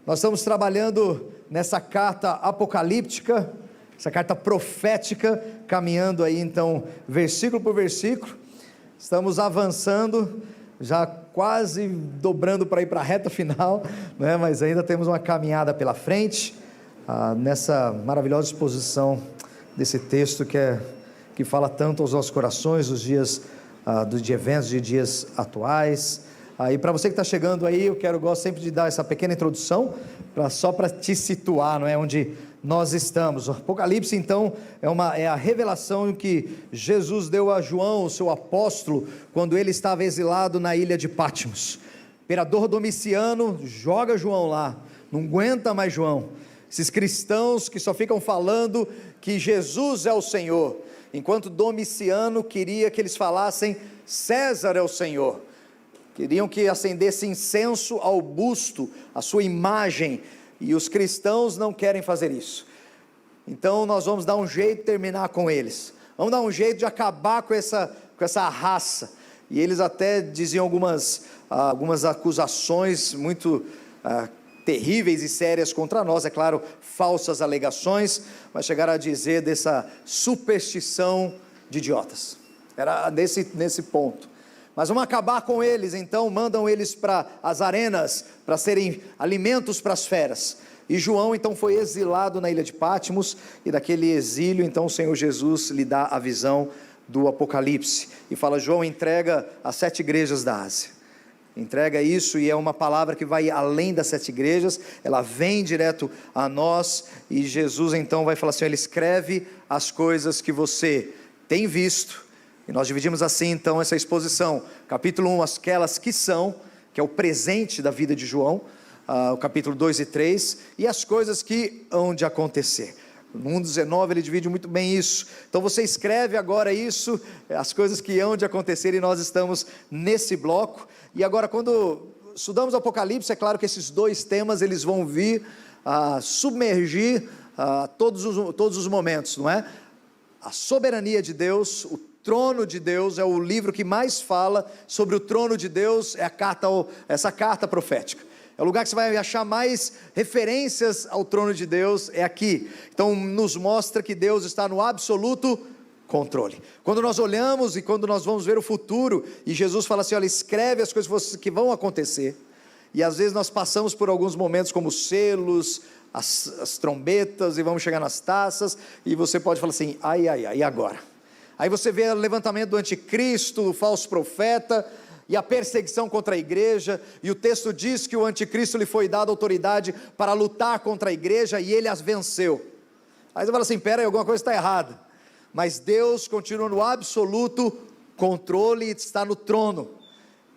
Nós estamos trabalhando nessa carta apocalíptica, essa carta profética, caminhando aí então versículo por versículo. Estamos avançando, já quase dobrando para ir para a reta final, né? Mas ainda temos uma caminhada pela frente, nessa maravilhosa exposição desse texto que fala tanto aos nossos corações, os dias de eventos, de dias atuais. E para você que está chegando aí, gosto sempre de dar essa pequena introdução, só para te situar, não é, onde nós estamos. O Apocalipse então é a revelação que Jesus deu a João, o seu apóstolo, quando ele estava exilado na ilha de Patmos. O imperador Domiciano joga João lá, não aguenta mais João. Esses cristãos que só ficam falando que Jesus é o Senhor, enquanto Domiciano queria que eles falassem César é o Senhor. Queriam que acendesse incenso ao busto, à sua imagem, e os cristãos não querem fazer isso. Então nós vamos dar um jeito de terminar com eles, vamos dar um jeito de acabar com essa raça. E eles até diziam algumas acusações muito terríveis e sérias contra nós, é claro, falsas alegações, mas chegaram a dizer dessa superstição de idiotas. Era nesse ponto. Mas vamos acabar com eles, então mandam eles para as arenas, para serem alimentos para as feras. E João então foi exilado na ilha de Patmos, e daquele exílio então o Senhor Jesus lhe dá a visão do Apocalipse, e fala: João, entrega as 7 igrejas da Ásia, entrega isso, e é uma palavra que vai além das 7 igrejas, ela vem direto a nós, e Jesus então vai falar assim: ele escreve as coisas que você tem visto. E nós dividimos assim então essa exposição, capítulo 1, aquelas que são, que é o presente da vida de João, o capítulo 2 e 3, e as coisas que hão de acontecer. No 1:19 ele divide muito bem isso. Então você escreve agora isso, as coisas que hão de acontecer, e nós estamos nesse bloco. E agora, quando estudamos o Apocalipse, é claro que esses 2 temas eles vão vir submergir todos os momentos, não é? A soberania de Deus, o trono de Deus, é o livro que mais fala sobre o trono de Deus, essa carta profética. É o lugar que você vai achar mais referências ao trono de Deus, é aqui. Então nos mostra que Deus está no absoluto controle. Quando nós olhamos e quando nós vamos ver o futuro, e Jesus fala assim: olha, escreve as coisas que vão acontecer, e às vezes nós passamos por alguns momentos como selos, as trombetas, e vamos chegar nas taças, e você pode falar assim: ai, e agora? Aí você vê o levantamento do anticristo, do falso profeta, e a perseguição contra a igreja, e o texto diz que o anticristo lhe foi dado autoridade para lutar contra a igreja, e ele as venceu. Aí você fala assim: pera aí, alguma coisa está errada. Mas Deus continua no absoluto controle e está no trono.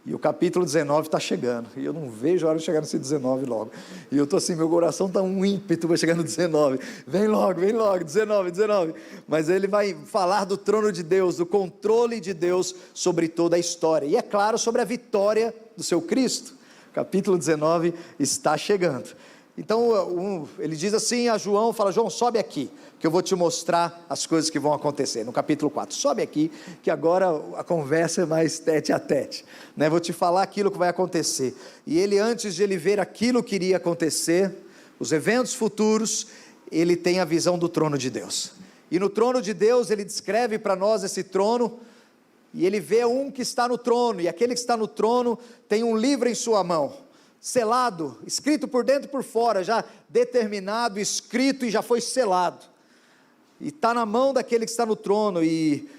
E o capítulo 19 está chegando, e eu não vejo a hora de chegar nesse 19 logo, e eu estou assim, meu coração está um ímpeto para chegar no 19, vem logo, 19, mas ele vai falar do trono de Deus, do controle de Deus sobre toda a história, e é claro, sobre a vitória do seu Cristo. Capítulo 19 está chegando. Então ele diz assim a João, fala: João, sobe aqui, que eu vou te mostrar as coisas que vão acontecer. No capítulo 4, sobe aqui, que agora a conversa é mais tete a tete, né? Vou te falar aquilo que vai acontecer. E ele, antes de ele ver aquilo que iria acontecer, os eventos futuros, ele tem a visão do trono de Deus. E no trono de Deus, ele descreve para nós esse trono, e ele vê um que está no trono, e aquele que está no trono tem um livro em sua mão, selado, escrito por dentro e por fora, já determinado, escrito e já foi selado, e está na mão daquele que está no trono, e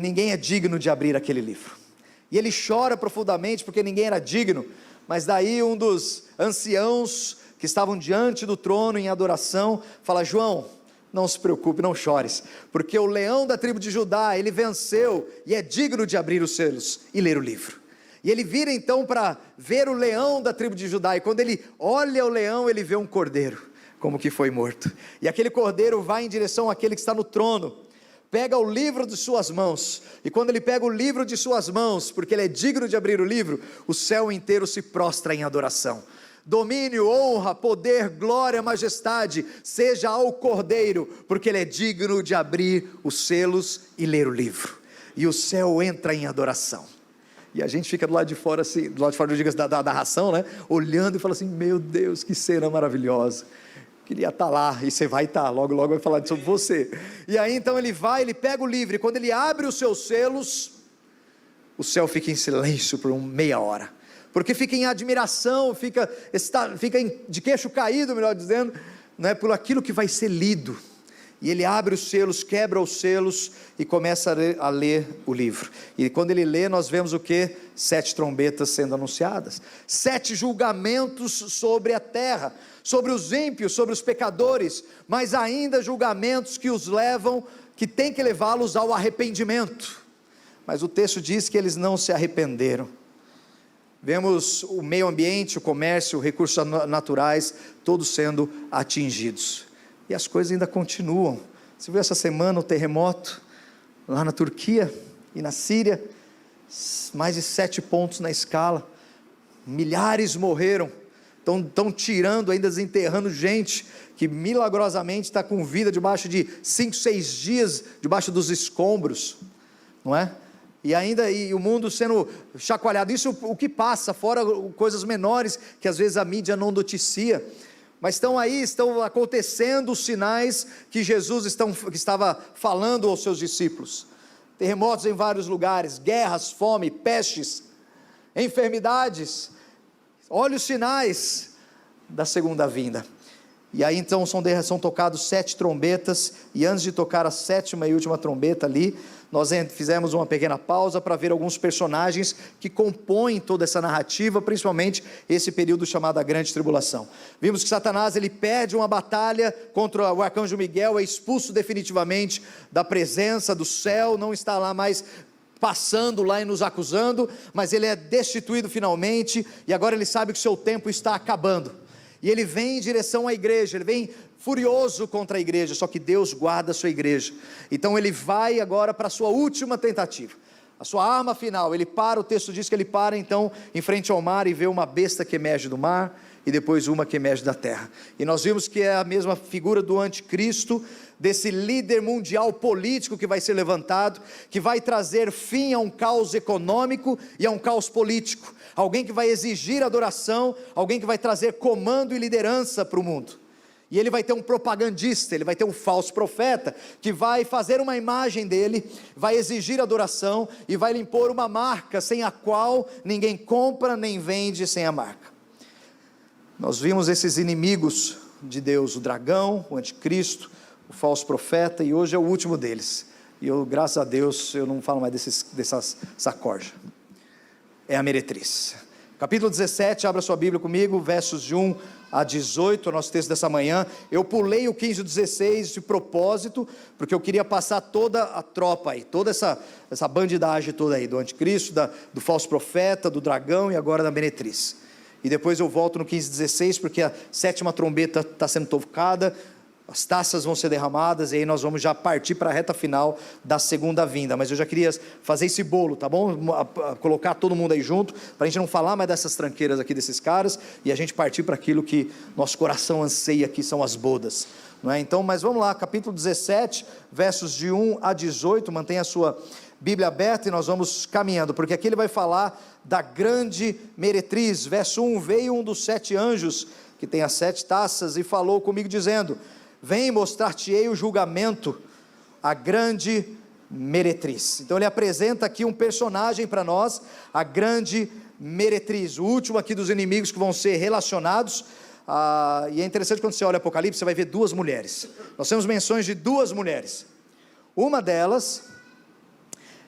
ninguém é digno de abrir aquele livro, e ele chora profundamente, porque ninguém era digno. Mas daí um dos anciãos que estavam diante do trono em adoração, fala: João, não se preocupe, não chores, porque o leão da tribo de Judá, ele venceu, e é digno de abrir os selos e ler o livro. E ele vira então para ver o leão da tribo de Judá, e quando ele olha o leão, ele vê um cordeiro, como que foi morto, e aquele cordeiro vai em direção àquele que está no trono, pega o livro de suas mãos, e quando ele pega o livro de suas mãos, porque ele é digno de abrir o livro, o céu inteiro se prostra em adoração. Domínio, honra, poder, glória, majestade, seja ao cordeiro, porque ele é digno de abrir os selos e ler o livro, e o céu entra em adoração. E a gente fica do lado de fora, assim, do lado de fora, eu digo, da narração, né? Olhando e fala assim, meu Deus, que cena maravilhosa. Queria estar lá, e você vai estar, logo logo vai falar sobre você. E aí então ele vai, ele pega o livro, e quando ele abre os seus selos, o céu fica em silêncio por meia hora, porque fica em admiração, fica de queixo caído, melhor dizendo, não é, por aquilo que vai ser lido. E ele abre os selos, quebra os selos e começa a ler o livro. E quando ele lê, nós vemos o que? 7 trombetas sendo anunciadas, 7 julgamentos sobre a terra, sobre os ímpios, sobre os pecadores, mas ainda julgamentos que os levam, que tem que levá-los ao arrependimento. Mas o texto diz que eles não se arrependeram. Vemos o meio ambiente, o comércio, recursos naturais, todos sendo atingidos. E as coisas ainda continuam. Você viu essa semana o terremoto lá na Turquia e na Síria? Mais de 7 pontos na escala. Milhares morreram. Estão tirando, ainda desenterrando gente que milagrosamente está com vida debaixo de 5, 6 dias, debaixo dos escombros, não é? E o mundo sendo chacoalhado. Isso o que passa, fora coisas menores que às vezes a mídia não noticia. Mas estão acontecendo os sinais que Jesus estava falando aos seus discípulos. Terremotos em vários lugares, guerras, fome, pestes, enfermidades. Olha os sinais da segunda vinda. E aí então são tocados 7 trombetas, e antes de tocar a 7ª e última trombeta ali, nós fizemos uma pequena pausa para ver alguns personagens que compõem toda essa narrativa, principalmente esse período chamado a Grande Tribulação. Vimos que Satanás, ele perde uma batalha contra o arcanjo Miguel, é expulso definitivamente da presença do céu, não está lá mais passando lá e nos acusando, mas ele é destituído finalmente, e agora ele sabe que o seu tempo está acabando. E ele vem em direção à igreja, ele vem furioso contra a igreja, só que Deus guarda a sua igreja. Então ele vai agora para a sua última tentativa, a sua arma final. Ele para, o texto diz que ele para então em frente ao mar e vê uma besta que emerge do mar, e depois uma que emerge da terra. E nós vimos que é a mesma figura do anticristo, desse líder mundial político que vai ser levantado, que vai trazer fim a um caos econômico e a um caos político. Alguém que vai exigir adoração, alguém que vai trazer comando e liderança para o mundo. E ele vai ter um propagandista, ele vai ter um falso profeta, que vai fazer uma imagem dele, vai exigir adoração, e vai lhe impor uma marca, sem a qual ninguém compra nem vende sem a marca. Nós vimos esses inimigos de Deus, o dragão, o anticristo, o falso profeta, e hoje é o último deles. E eu, graças a Deus, eu não falo mais dessa corja. É a meretriz. Capítulo 17, abra sua Bíblia comigo, versos de 1 a 18, o nosso texto dessa manhã. Eu pulei o 15 e o 16 de propósito, porque eu queria passar toda a tropa aí, toda essa bandidagem toda aí, do anticristo, do falso profeta, do dragão e agora da meretriz. E depois eu volto no 15 e 16, porque a 7ª trombeta está sendo tocada, as taças vão ser derramadas, e aí nós vamos já partir para a reta final da segunda vinda. Mas eu já queria fazer esse bolo, tá bom? Colocar todo mundo aí junto, para a gente não falar mais dessas tranqueiras aqui desses caras, e a gente partir para aquilo que nosso coração anseia, que são as bodas, não é? Então, mas vamos lá, capítulo 17, versos de 1 a 18, mantenha a sua Bíblia aberta e nós vamos caminhando, porque aqui ele vai falar da grande meretriz. Verso 1, veio um dos 7 anjos, que tem as 7 taças, e falou comigo dizendo: vem, mostrar-te-ei o julgamento, a grande meretriz. Então ele apresenta aqui um personagem para nós, a grande meretriz, o último aqui dos inimigos que vão ser relacionados. E é interessante quando você olha Apocalipse, você vai ver 2 mulheres, nós temos menções de 2 mulheres, uma delas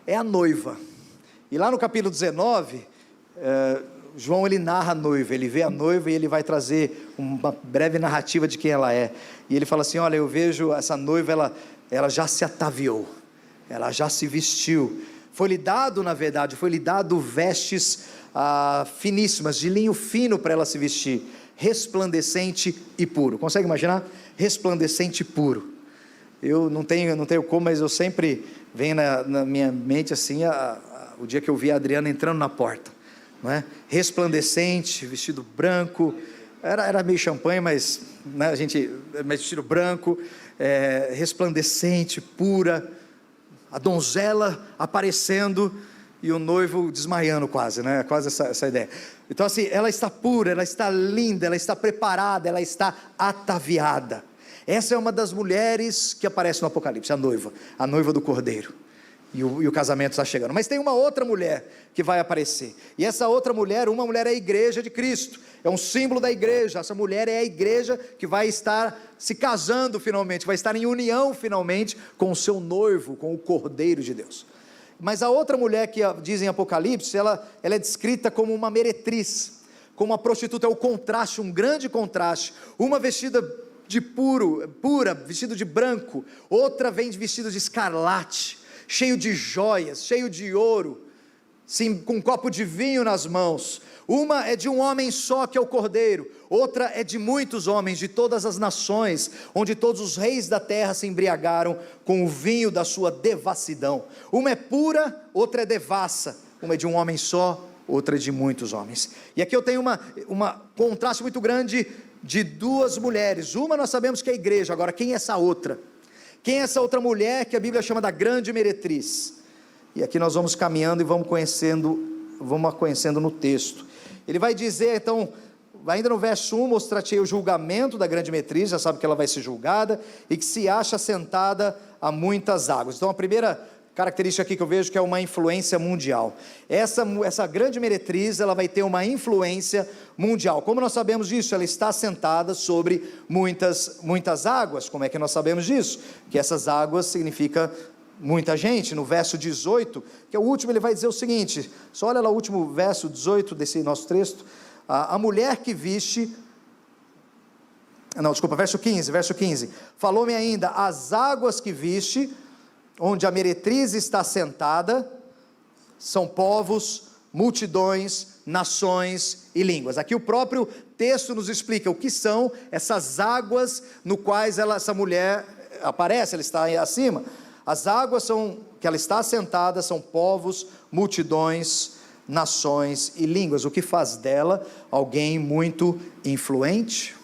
é a noiva, e lá no capítulo 19, João ele narra a noiva, ele vê a noiva e ele vai trazer uma breve narrativa de quem ela é, e ele fala assim: olha, eu vejo essa noiva, ela já se ataviou, ela já se vestiu, foi-lhe dado vestes finíssimas, de linho fino para ela se vestir, resplandecente e puro. Consegue imaginar? Resplandecente e puro. Eu não tenho como, mas eu sempre venho na minha mente assim, o dia que eu vi a Adriana entrando na porta, não é? Resplandecente, vestido branco, era meio champanhe, mas, né, mas vestido branco, resplandecente, pura, a donzela aparecendo, e o noivo desmaiando quase, né? Quase essa ideia. Então assim, ela está pura, ela está linda, ela está preparada, ela está ataviada. Essa é uma das mulheres que aparece no Apocalipse, a noiva do Cordeiro. E o casamento está chegando. Mas tem uma outra mulher que vai aparecer. E essa outra mulher, uma mulher é a igreja de Cristo. É um símbolo da igreja. Essa mulher é a igreja que vai estar se casando finalmente, vai estar em união finalmente com o seu noivo, com o Cordeiro de Deus. Mas a outra mulher que diz em Apocalipse, ela é descrita como uma meretriz, como uma prostituta. É o contraste, um grande contraste. Uma vestida de pura, vestido de branco. Outra vem vestido de escarlate, cheio de joias, cheio de ouro, sim, com um copo de vinho nas mãos. Uma é de um homem só, que é o Cordeiro. Outra é de muitos homens, de todas as nações, onde todos os reis da terra se embriagaram com o vinho da sua devassidão. Uma é pura, outra é devassa. Uma é de um homem só, outra é de muitos homens. E aqui eu tenho uma contraste muito grande de duas mulheres. Uma nós sabemos que é a igreja. Agora, quem é essa outra? Quem é essa outra mulher que a Bíblia chama da grande meretriz? E aqui nós vamos caminhando e vamos a conhecendo no texto. Ele vai dizer então, ainda no verso 1, mostrar-te o julgamento da grande meretriz, já sabe que ela vai ser julgada, e que se acha sentada a muitas águas. Então a primeira característica aqui que eu vejo, que é uma influência mundial. Essa grande meretriz, ela vai ter uma influência mundial. Como nós sabemos disso? Ela está sentada sobre muitas águas. Como é que nós sabemos disso? Que essas águas significa muita gente. No verso 18, que é o último, ele vai dizer o seguinte, só olha lá o último verso 18 desse nosso texto, a mulher que viste, verso 15, falou-me ainda, as águas que viste, onde a meretriz está sentada, são povos, multidões, nações e línguas. Aqui o próprio texto nos explica o que são essas águas no quais essa mulher aparece, ela está aí acima. As águas que ela está assentada são povos, multidões, nações e línguas, o que faz dela alguém muito influente,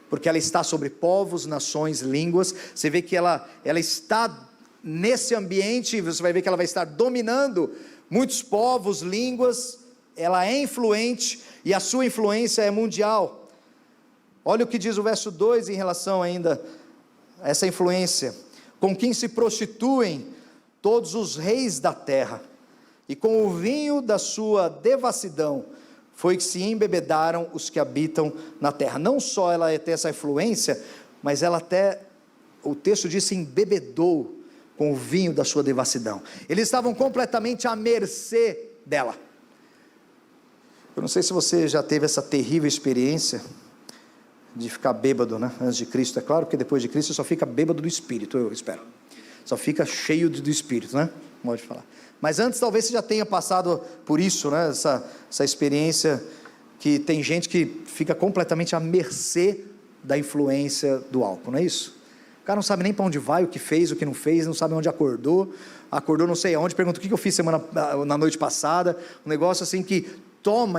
porque ela está sobre povos, nações, línguas. Você vê que ela está nesse ambiente, você vai ver que ela vai estar dominando muitos povos, línguas. Ela é influente e a sua influência é mundial. Olha o que diz o verso 2 em relação ainda a essa influência: com quem se prostituem todos os reis da terra, e com o vinho da sua devassidão foi que se embebedaram os que habitam na terra. Não só ela tem essa influência, mas ela até, o texto diz, se embebedou com o vinho da sua devassidão. Eles estavam completamente à mercê dela. Eu não sei se você já teve essa terrível experiência de ficar bêbado, né? Antes de Cristo, é claro, porque depois de Cristo só fica bêbado do Espírito, eu espero. Só fica cheio do Espírito, né? Pode falar. Mas antes talvez você já tenha passado por isso, né? Essa experiência que tem gente que fica completamente à mercê da influência do álcool, não é isso? O cara não sabe nem para onde vai, o que fez, o que não fez, não sabe onde acordou não sei aonde, pergunta o que eu fiz na noite passada, um negócio assim que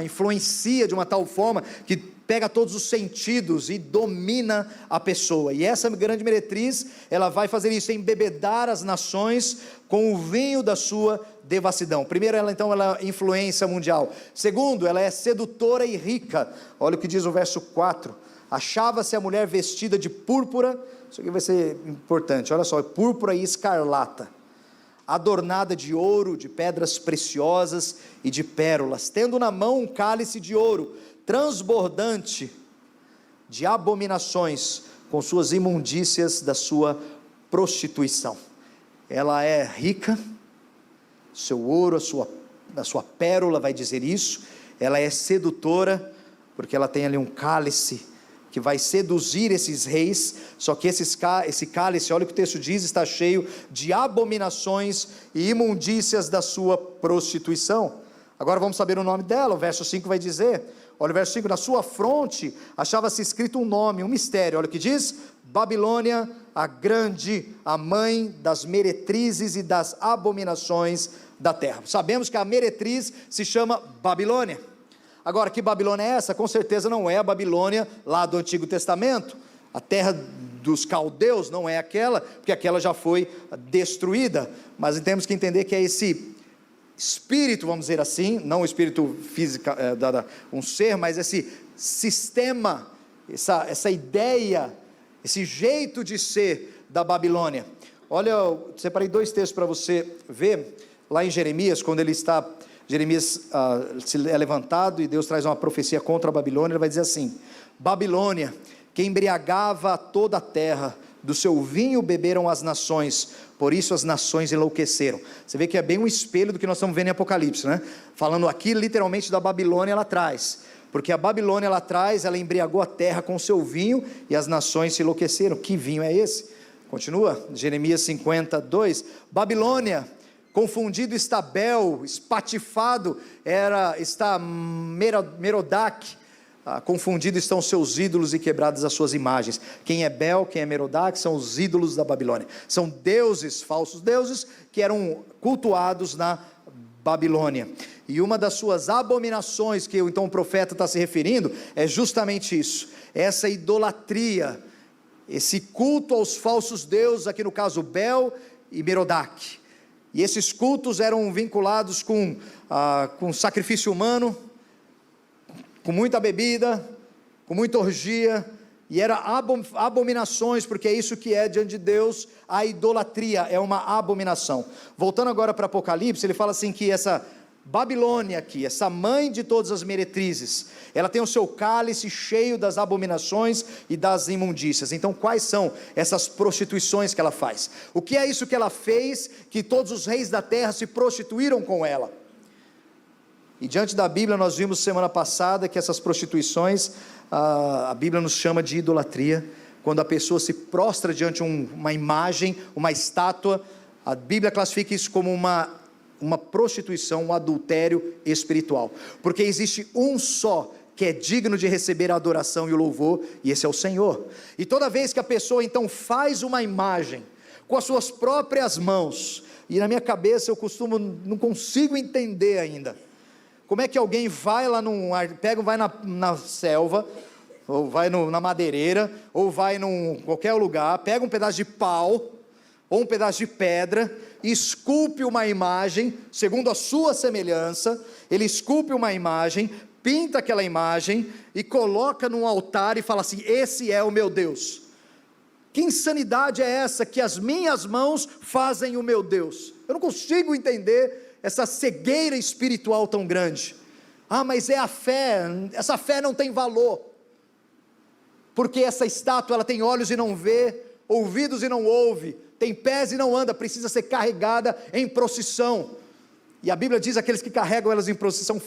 influencia de uma tal forma, que pega todos os sentidos e domina a pessoa. E essa grande meretriz, ela vai fazer isso, embebedar as nações com o vinho da sua devassidão. Primeiro, ela é influência mundial. Segundo, ela é sedutora e rica. Olha o que diz o verso 4, achava-se a mulher vestida de púrpura, isso aqui vai ser importante, olha só, púrpura e escarlata, adornada de ouro, de pedras preciosas e de pérolas, tendo na mão um cálice de ouro, transbordante de abominações, com suas imundícias da sua prostituição. Ela é rica, seu ouro, a sua pérola vai dizer isso. Ela é sedutora, porque ela tem ali um cálice que vai seduzir esses reis, só que esse cálice, olha o que o texto diz, está cheio de abominações e imundícias da sua prostituição. Agora vamos saber o nome dela. O verso 5 vai dizer, olha o verso 5, na sua fronte achava-se escrito um nome, um mistério, olha o que diz, Babilônia, a grande, a mãe das meretrizes e das abominações da terra. Sabemos que a meretriz se chama Babilônia. Agora, que Babilônia é essa? Com certeza não é a Babilônia lá do Antigo Testamento, a terra dos caldeus não é aquela, porque aquela já foi destruída, mas temos que entender que é espírito, vamos dizer assim, não o espírito físico, um ser, mas esse sistema, essa ideia, esse jeito de ser da Babilônia. Olha, eu separei 2 textos para você ver, lá em Jeremias, quando Jeremias é levantado e Deus traz uma profecia contra a Babilônia, ele vai dizer assim: Babilônia, que embriagava toda a terra, do seu vinho beberam as nações, por isso as nações enlouqueceram. Você vê que é bem um espelho do que nós estamos vendo em Apocalipse, né? Falando aqui literalmente da Babilônia lá atrás, porque a Babilônia lá atrás, ela embriagou a terra com o seu vinho, e as nações se enlouqueceram. Que vinho é esse? Continua, Jeremias 52, Babilônia, confundido está Bel, espatifado está Merodach, confundido estão seus ídolos e quebradas as suas imagens. Quem é Bel, quem é Merodach, são os ídolos da Babilônia, são deuses, falsos deuses, que eram cultuados na Babilônia. E uma das suas abominações, que então o profeta está se referindo, é justamente isso, essa idolatria, esse culto aos falsos deuses, aqui no caso Bel e Merodach. E esses cultos eram vinculados com sacrifício humano, com muita bebida, com muita orgia, e era abominações, porque é isso que é diante de Deus. A idolatria é uma abominação. Voltando agora para Apocalipse, ele fala assim que essa Babilônia aqui, essa mãe de todas as meretrizes, ela tem o seu cálice cheio das abominações e das imundícias. Então quais são essas prostituições que ela faz? O que é isso que ela fez, que todos os reis da terra se prostituíram com ela? E diante da Bíblia nós vimos semana passada que essas prostituições, a Bíblia nos chama de idolatria. Quando a pessoa se prostra diante de uma imagem, uma estátua, a Bíblia classifica isso como uma prostituição, um adultério espiritual, porque existe um só que é digno de receber a adoração e o louvor, e esse é o Senhor. E toda vez que a pessoa então faz uma imagem com as suas próprias mãos, e na minha cabeça eu não consigo entender ainda, como é que alguém vai lá vai na selva, ou vai na madeireira, ou vai qualquer lugar, pega um pedaço de pau, ou um pedaço de pedra, e esculpe uma imagem, segundo a sua semelhança. Ele esculpe uma imagem, pinta aquela imagem, e coloca num altar, e fala assim: esse é o meu Deus. Que insanidade é essa, que as minhas mãos fazem o meu Deus? Eu não consigo entender essa cegueira espiritual tão grande. Mas é a fé, essa fé não tem valor, porque essa estátua ela tem olhos e não vê, ouvidos e não ouve, tem pés e não anda, precisa ser carregada em procissão, e a Bíblia diz: aqueles que carregam elas em procissão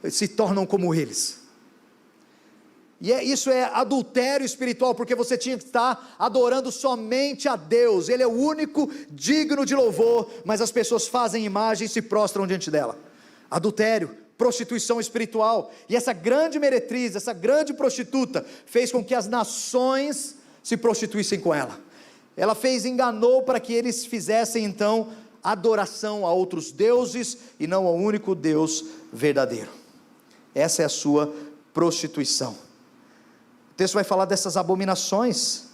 se tornam como eles. E isso é adultério espiritual, porque você tinha que estar adorando somente a Deus, Ele é o único digno de louvor, mas as pessoas fazem imagem e se prostram diante dela. Adultério, prostituição espiritual, e essa grande meretriz, essa grande prostituta, fez com que as nações se prostituíssem com ela. Ela enganou para que eles fizessem então adoração a outros deuses, e não ao único Deus verdadeiro. Essa é a sua prostituição. O texto vai falar dessas abominações,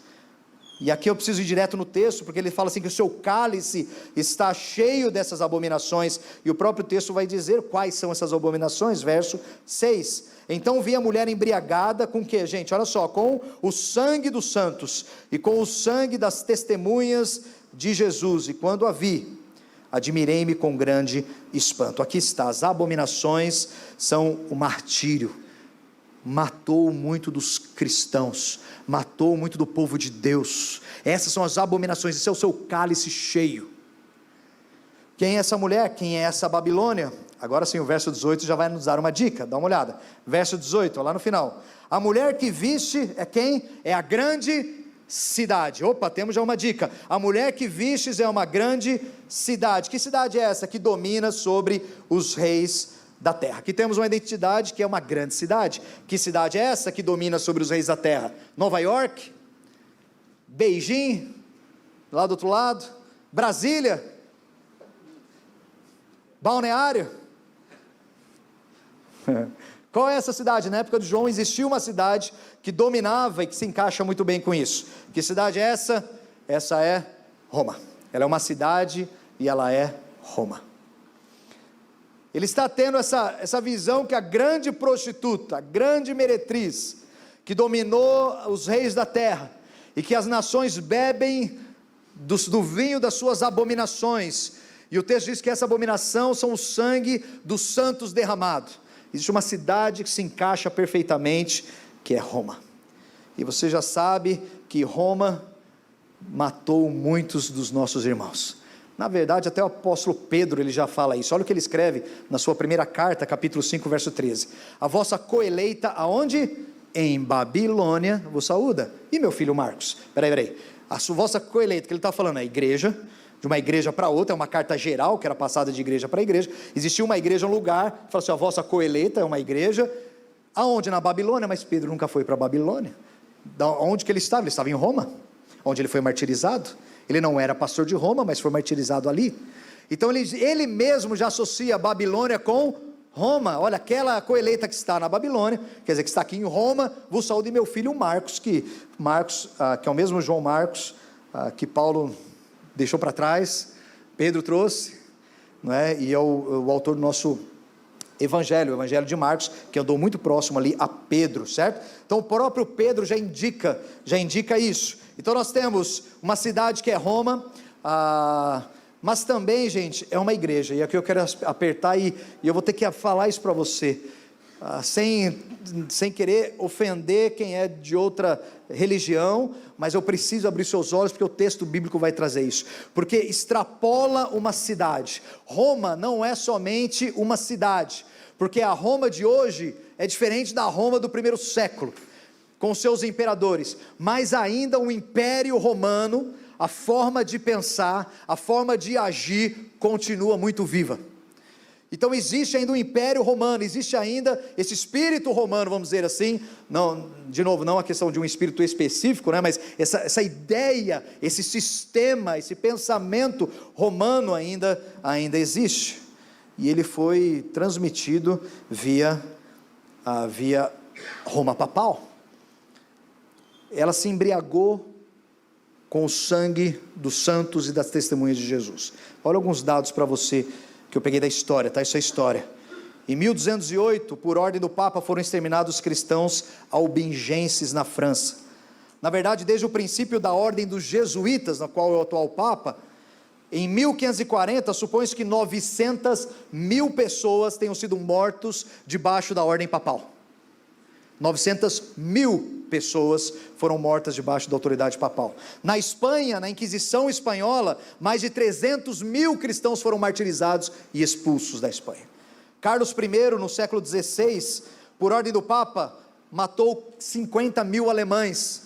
e aqui eu preciso ir direto no texto, porque ele fala assim que o seu cálice está cheio dessas abominações, e o próprio texto vai dizer quais são essas abominações, verso 6, então vi a mulher embriagada com o que, gente? Olha só, com o sangue dos santos, e com o sangue das testemunhas de Jesus, e quando a vi, admirei-me com grande espanto. Aqui está, as abominações são o martírio, matou muito dos cristãos, matou muito do povo de Deus. Essas são as abominações, esse é o seu cálice cheio. Quem é essa mulher? Quem é essa Babilônia? Agora sim, o verso 18 já vai nos dar uma dica, dá uma olhada, verso 18, lá no final, a mulher que viste é quem? É a grande cidade. Opa, temos já uma dica, a mulher que vistes é uma grande cidade. Que cidade é essa? Que domina sobre os reis da terra. Aqui temos uma identidade que é uma grande cidade. Que cidade é essa que domina sobre os reis da terra? Nova York? Beijing? Lá do outro lado? Brasília? Balneário? Qual é essa cidade? Na época de João existia uma cidade que dominava e que se encaixa muito bem com isso. Que cidade é essa? Essa é Roma. Ela é uma cidade e ela é Roma. Ele está tendo essa visão que a grande prostituta, a grande meretriz, que dominou os reis da terra, e que as nações bebem do vinho das suas abominações, e o texto diz que essa abominação são o sangue dos santos derramado. Existe uma cidade que se encaixa perfeitamente, que é Roma, e você já sabe que Roma matou muitos dos nossos irmãos. Na verdade, até o apóstolo Pedro, ele já fala isso. Olha o que ele escreve na sua primeira carta, capítulo 5, verso 13: a vossa coeleita, aonde? Em Babilônia, vos saúda. E meu filho Marcos? Peraí, a vossa coeleita, que ele está falando, é a igreja, de uma igreja para outra, é uma carta geral, que era passada de igreja para igreja. Existia uma igreja, um lugar, fala assim, a vossa coeleita é uma igreja, aonde? Na Babilônia. Mas Pedro nunca foi para a Babilônia. Onde que ele estava? Ele estava em Roma, onde ele foi martirizado. Ele não era pastor de Roma, mas foi martirizado ali. Então ele mesmo já associa a Babilônia com Roma. Olha, aquela coeleita que está na Babilônia, quer dizer, que está aqui em Roma, vos saúde meu filho Marcos, que é o mesmo João Marcos, que Paulo deixou para trás, Pedro trouxe, não é? E é o autor do nosso Evangelho, o Evangelho de Marcos, que andou muito próximo ali a Pedro, certo? Então o próprio Pedro já indica isso. Então nós temos uma cidade que é Roma, mas também, gente, é uma igreja, e aqui eu quero apertar, e eu vou ter que falar isso para você, sem querer ofender quem é de outra religião, mas eu preciso abrir seus olhos, porque o texto bíblico vai trazer isso, porque extrapola uma cidade. Roma não é somente uma cidade, porque a Roma de hoje é diferente da Roma do primeiro século, com seus imperadores, mas ainda o Império Romano, a forma de pensar, a forma de agir, continua muito viva. Então existe ainda o Império Romano, existe ainda esse espírito romano, vamos dizer assim, não, de novo, não a questão de um espírito específico, né, mas essa ideia, esse sistema, esse pensamento romano ainda existe, e ele foi transmitido via Roma papal. Ela se embriagou com o sangue dos santos e das testemunhas de Jesus. Olha alguns dados para você, que eu peguei da história, tá? Isso é história. Em 1208, por ordem do Papa, foram exterminados os cristãos albigenses na França. Na verdade, desde o princípio da ordem dos jesuítas, na qual é o atual Papa, em 1540, supõe-se que 900.000 pessoas tenham sido mortos debaixo da ordem papal. 900.000 pessoas foram mortas debaixo da autoridade papal. Na Espanha, na Inquisição espanhola, mais de 300.000 cristãos foram martirizados e expulsos da Espanha. Carlos I, no século XVI, por ordem do Papa, matou 50.000 alemães.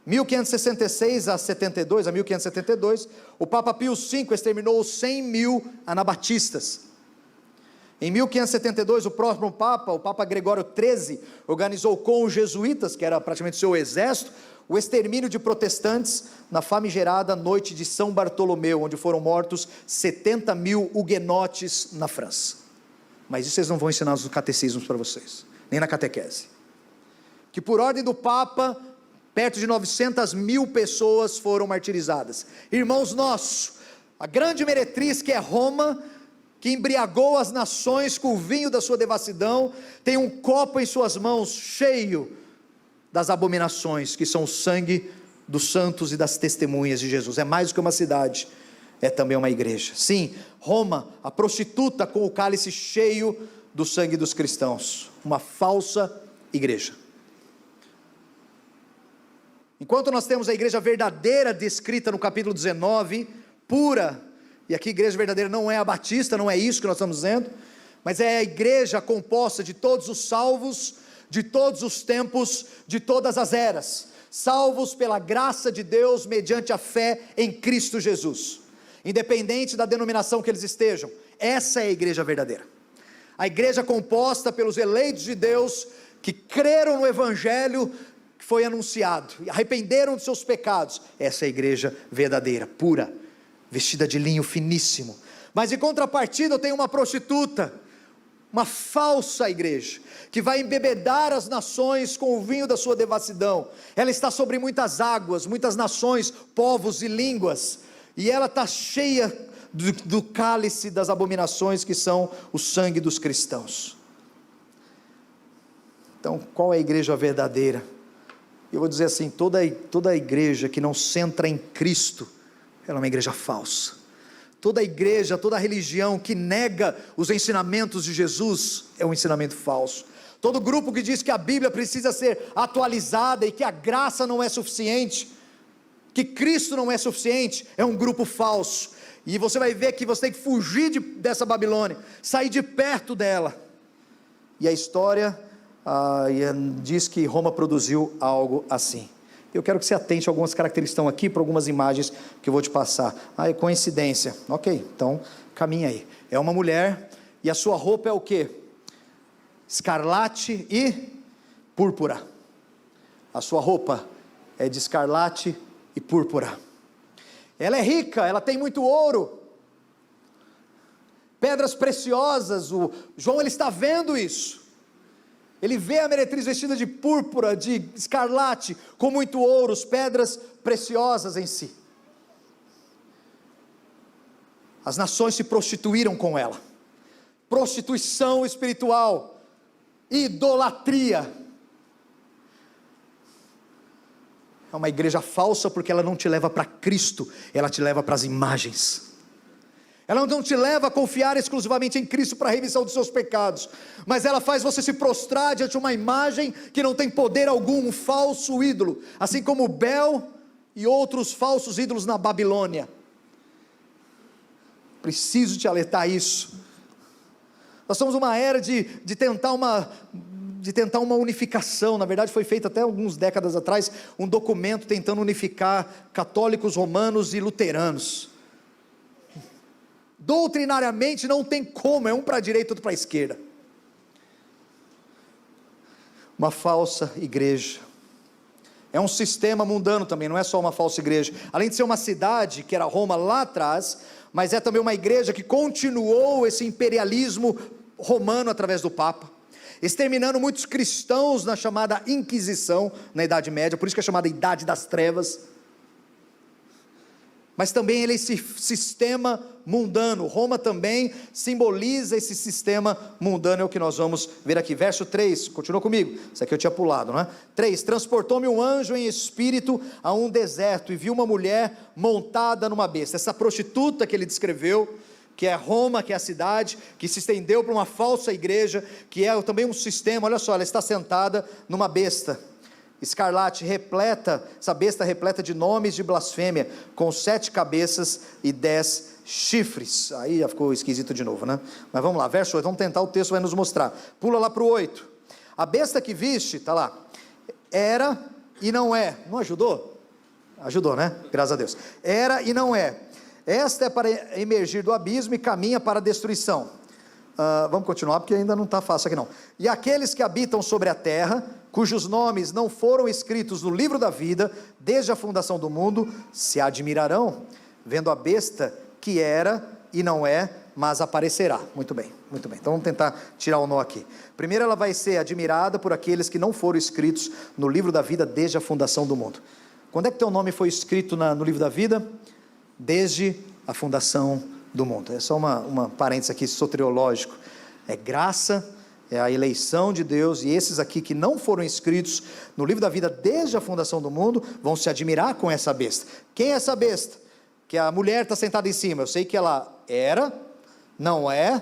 1566 a 1572, o Papa Pio V exterminou 100.000 anabatistas. Em 1572, o próximo Papa, o Papa Gregório XIII, organizou com os jesuítas, que era praticamente seu exército, o extermínio de protestantes na famigerada noite de São Bartolomeu, onde foram mortos 70.000 huguenotes na França. Mas isso vocês não vão ensinar nos catecismos para vocês, nem na catequese. Que por ordem do Papa, perto de 900.000 pessoas foram martirizadas. Irmãos nossos, a grande meretriz que é Roma, que embriagou as nações com o vinho da sua devassidão, tem um copo em suas mãos cheio das abominações, que são o sangue dos santos e das testemunhas de Jesus. É mais do que uma cidade, é também uma igreja. Sim, Roma, a prostituta com o cálice cheio do sangue dos cristãos, uma falsa igreja. Enquanto nós temos a igreja verdadeira descrita no capítulo 19, pura, e aqui igreja verdadeira não é a batista, não é isso que nós estamos dizendo, mas é a igreja composta de todos os salvos, de todos os tempos, de todas as eras, salvos pela graça de Deus, mediante a fé em Cristo Jesus, independente da denominação que eles estejam. Essa é a igreja verdadeira, a igreja composta pelos eleitos de Deus, que creram no Evangelho que foi anunciado, e arrependeram de seus pecados. Essa é a igreja verdadeira, pura, vestida de linho finíssimo. Mas em contrapartida eu tenho uma prostituta, uma falsa igreja, que vai embebedar as nações com o vinho da sua devassidão. Ela está sobre muitas águas, muitas nações, povos e línguas, e ela está cheia do cálice das abominações que são o sangue dos cristãos. Então, qual é a igreja verdadeira? Eu vou dizer assim, toda igreja que não centra em Cristo, ela é uma igreja falsa. Toda igreja, toda religião que nega os ensinamentos de Jesus, é um ensinamento falso. Todo grupo que diz que a Bíblia precisa ser atualizada e que a graça não é suficiente, que Cristo não é suficiente, é um grupo falso. E você vai ver que você tem que fugir dessa Babilônia, sair de perto dela. E a história diz que Roma produziu algo assim. Eu quero que você atente a algumas características que estão aqui, para algumas imagens que eu vou te passar. É coincidência. Ok, então caminha aí. É uma mulher, e a sua roupa é o quê? Escarlate e púrpura. A sua roupa é de escarlate e púrpura. Ela é rica, ela tem muito ouro, pedras preciosas. O João, ele está vendo isso. Ele vê a meretriz vestida de púrpura, de escarlate, com muito ouro, pedras preciosas em si. As nações se prostituíram com ela. Prostituição espiritual, idolatria. É uma igreja falsa porque ela não te leva para Cristo, ela te leva para as imagens. Ela não te leva a confiar exclusivamente em Cristo para a remissão dos seus pecados, mas ela faz você se prostrar diante de uma imagem que não tem poder algum, um falso ídolo, assim como Bel e outros falsos ídolos na Babilônia. Preciso te alertar isso. Nós estamos numa era de tentar uma unificação. Na verdade foi feito até algumas décadas atrás um documento tentando unificar católicos, romanos e luteranos. Doutrinariamente não tem como, é um para a direita, outro para a esquerda. Uma falsa igreja, é um sistema mundano também, não é só uma falsa igreja. Além de ser uma cidade, que era Roma lá atrás, mas é também uma igreja que continuou esse imperialismo romano através do Papa, exterminando muitos cristãos na chamada Inquisição, na Idade Média, por isso que é chamada Idade das Trevas. Mas também ele é esse sistema mundano. Roma também simboliza esse sistema mundano, é o que nós vamos ver aqui. Verso 3, continua comigo, isso aqui eu tinha pulado, não é? 3, transportou-me um anjo em espírito a um deserto, e vi uma mulher montada numa besta. Essa prostituta que ele descreveu, que é Roma, que é a cidade, que se estendeu para uma falsa igreja, que é também um sistema, olha só, ela está sentada numa besta, escarlate, repleta, essa besta repleta de nomes de blasfêmia, com 7 cabeças e 10 chifres, aí já ficou esquisito de novo, né? Mas vamos lá, verso 8, vamos tentar, o texto vai nos mostrar, pula lá para o 8, a besta que viste, está lá, era e não é, não ajudou? Ajudou, né? Graças a Deus, era e não é, esta é para emergir do abismo e caminha para a destruição. Vamos continuar porque ainda não está fácil aqui não. E aqueles que habitam sobre a terra, cujos nomes não foram escritos no livro da vida, desde a fundação do mundo, se admirarão, vendo a besta que era e não é, mas aparecerá. Muito bem, então vamos tentar tirar o nó aqui. Primeiro ela vai ser admirada por aqueles que não foram escritos no livro da vida desde a fundação do mundo. Quando é que teu nome foi escrito no livro da vida? Desde a fundação do mundo. É só uma parênteses aqui soteriológico, é graça, é a eleição de Deus, e esses aqui que não foram inscritos no livro da vida desde a fundação do mundo, vão se admirar com essa besta. Quem é essa besta? Que a mulher está sentada em cima, eu sei que ela era, não é,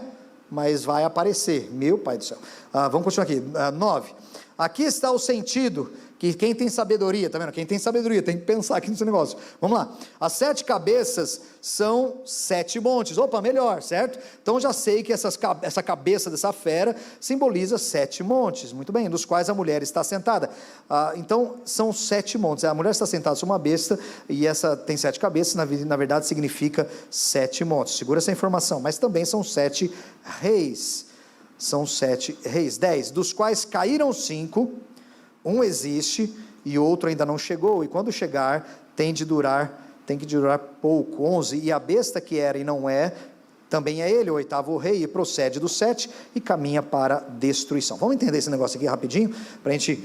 mas vai aparecer, meu pai do céu. Vamos continuar aqui, 9, aqui está o sentido, que quem tem sabedoria, está vendo? Quem tem sabedoria, tem que pensar aqui nesse negócio, vamos lá, as 7 cabeças são 7 montes, opa, melhor, certo? Então já sei que essa cabeça dessa fera simboliza 7 montes, muito bem, dos quais a mulher está sentada, então são 7 montes, a mulher está sentada sobre uma besta, e essa tem 7 cabeças, na verdade significa 7 montes, segura essa informação, mas também são 7 reis, 10, dos quais caíram 5, um existe e outro ainda não chegou, e quando chegar tem que durar pouco. 11, e a besta que era e não é, Também é ele o oitavo rei, e procede do 7 e caminha para a destruição. Vamos entender esse negócio aqui rapidinho, para a gente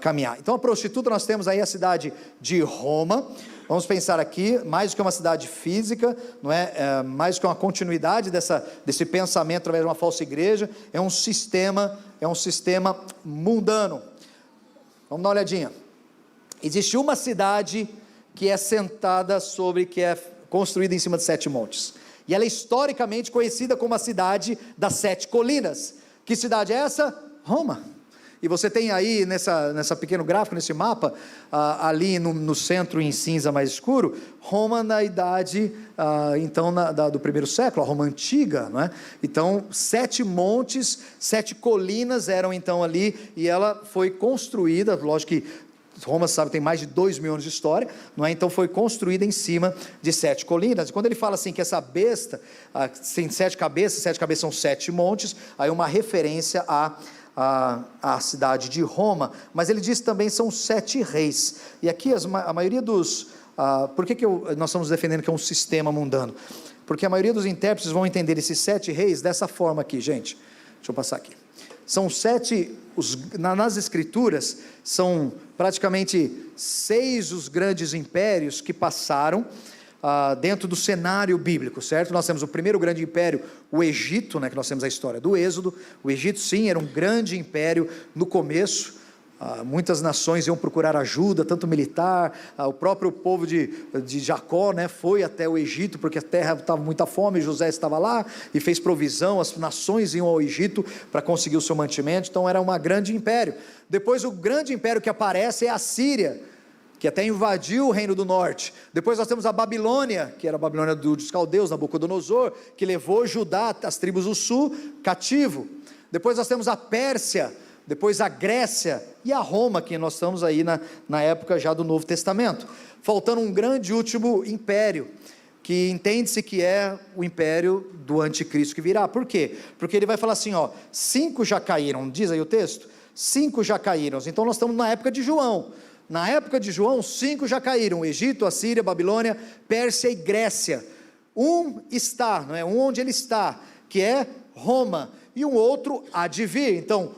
caminhar. Então a prostituta, nós temos aí a cidade de Roma. Vamos pensar aqui, mais do que uma cidade física, não é? Mais do que uma continuidade desse pensamento através de uma falsa igreja, é um sistema mundano. Vamos dar uma olhadinha. Existe uma cidade que é que é construída em cima de 7 montes, e ela é historicamente conhecida como a cidade das 7 colinas. Que cidade é essa? Roma. E você tem aí nessa pequeno gráfico, nesse mapa, ali no centro em cinza mais escuro, Roma na idade do primeiro século, a Roma antiga, não é? Então 7 montes, 7 colinas eram então ali, e ela foi construída, lógico que Roma, sabe, tem mais de 2.000 anos de história, não é? Então foi construída em cima de 7 colinas. E quando ele fala assim que essa besta tem 7 cabeças são 7 montes, aí uma referência à cidade de Roma. Mas ele diz também são 7 reis. E aqui a maioria dos... por que nós estamos defendendo que é um sistema mundano? Porque a maioria dos intérpretes vão entender esses 7 reis dessa forma aqui, gente. Deixa eu passar aqui. São 7, nas escrituras, são praticamente 6 os grandes impérios que passaram dentro do cenário bíblico, certo? Nós temos o primeiro grande império, o Egito, né, que nós temos a história do Êxodo. O Egito, sim, era um grande império no começo. Muitas nações iam procurar ajuda, tanto militar, o próprio povo de Jacó, né, foi até o Egito, porque a terra estava muita fome, José estava lá, e fez provisão, as nações iam ao Egito, para conseguir o seu mantimento. Então era um grande império. Depois o grande império que aparece é a Síria, que até invadiu o reino do norte. Depois nós temos a Babilônia, que era a Babilônia dos caldeus, Nabucodonosor, que levou Judá, as tribos do sul, cativo. Depois nós temos a Pérsia, depois a Grécia e a Roma, que nós estamos aí na época já do Novo Testamento, faltando um grande último império, que entende-se que é o império do anticristo que virá. Por quê? Porque ele vai falar assim, 5 já caíram, diz aí o texto, 5 já caíram. Então nós estamos na época de João. Na época de João, 5 já caíram: Egito, Assíria, Babilônia, Pérsia e Grécia. Um está, não é? Um onde ele está, que é Roma, e um outro há de vir. Então,